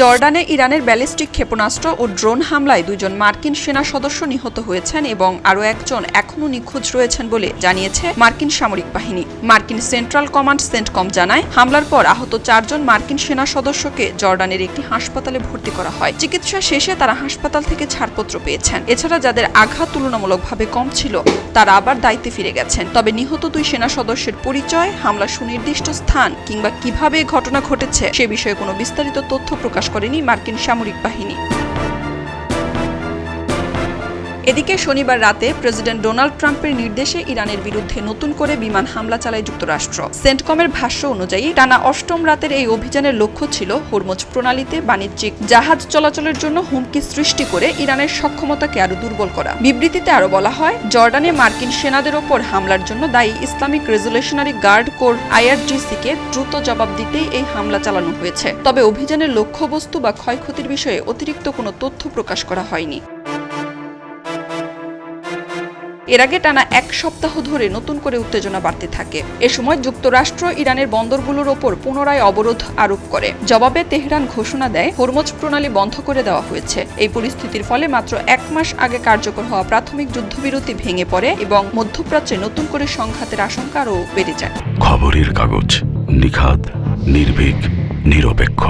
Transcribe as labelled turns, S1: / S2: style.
S1: জর্ডানে ইরানের ব্যালিস্টিক ক্ষেপণাস্ত্র ও ড্রোন হামলায় 2 জন মার্কিন সেনা সদস্য নিহত হয়েছেন এবং আরও একজন এখনও নিখোঁজ রয়েছেন বলে জানিয়েছে মার্কিন সামরিক বাহিনী। মার্কিন সেন্ট্রাল কমান্ড সেন্টকম জানায়, হামলার পর আহত 4 জন মার্কিন সেনা সদস্যকে জর্ডানের একটি হাসপাতালে ভর্তি করা হয়। চিকিৎসা শেষে তারা হাসপাতাল থেকে ছাড়পত্র পেয়েছেন। এছাড়া যাদের আঘাত তুলনামূলকভাবে কম ছিল তারা আবার দায়িত্বে ফিরে গেছেন। তবে নিহত 2 সেনা সদস্যের পরিচয়, হামলার সুনির্দিষ্ট স্থান কিংবা কিভাবে ঘটনা ঘটেছে সে বিষয়ে কোনো বিস্তারিত তথ্য প্রকাশ করেনি মার্কিন সামরিক বাহিনী। এদিকে শনিবার রাতে প্রেসিডেন্ট ডোনাল্ড ট্রাম্পের নির্দেশে ইরানের বিরুদ্ধে নতুন করে বিমান হামলা চালায় যুক্তরাষ্ট্র। সেন্টকমের ভাষ্য অনুযায়ী টানা 8ম রাতের এই অভিযানের লক্ষ্য ছিল হরমুজ প্রণালীতে বাণিজ্যিক জাহাজ চলাচলের জন্য হুমকি সৃষ্টি করে ইরানের সক্ষমতাকে আরও দুর্বল করা। বিবৃতিতে আরও বলা হয়, জর্ডানে মার্কিন সেনাদের ওপর হামলার জন্য দায়ী ইসলামিক রেজুলেশনারি গার্ড কোর IRGC-কে দ্রুত জবাব দিতেই এই হামলা চালানো হয়েছে। তবে অভিযানের লক্ষ্যবস্তু বা ক্ষয়ক্ষতির বিষয়ে অতিরিক্ত কোনো তথ্য প্রকাশ করা হয়নি। এর আগে টানা 1 সপ্তাহ ধরে নতুন করে উত্তেজনা বাড়তে থাকে। এ সময় যুক্তরাষ্ট্র ইরানের বন্দরগুলোর ওপর পুনরায় অবরোধ আরোপ করে। জবাবে তেহরান ঘোষণা দেয়, হরমুজ প্রণালী বন্ধ করে দেওয়া হয়েছে। এই পরিস্থিতির ফলে মাত্র 1 মাস আগে কার্যকর হওয়া প্রাথমিক যুদ্ধবিরতি ভেঙে পড়ে এবং মধ্যপ্রাচ্যে নতুন করে সংঘাতের আশঙ্কা আরও বেড়ে যায়।
S2: খবরের কাগজ, নিখাত, নির্ভীক, নিরপেক্ষ।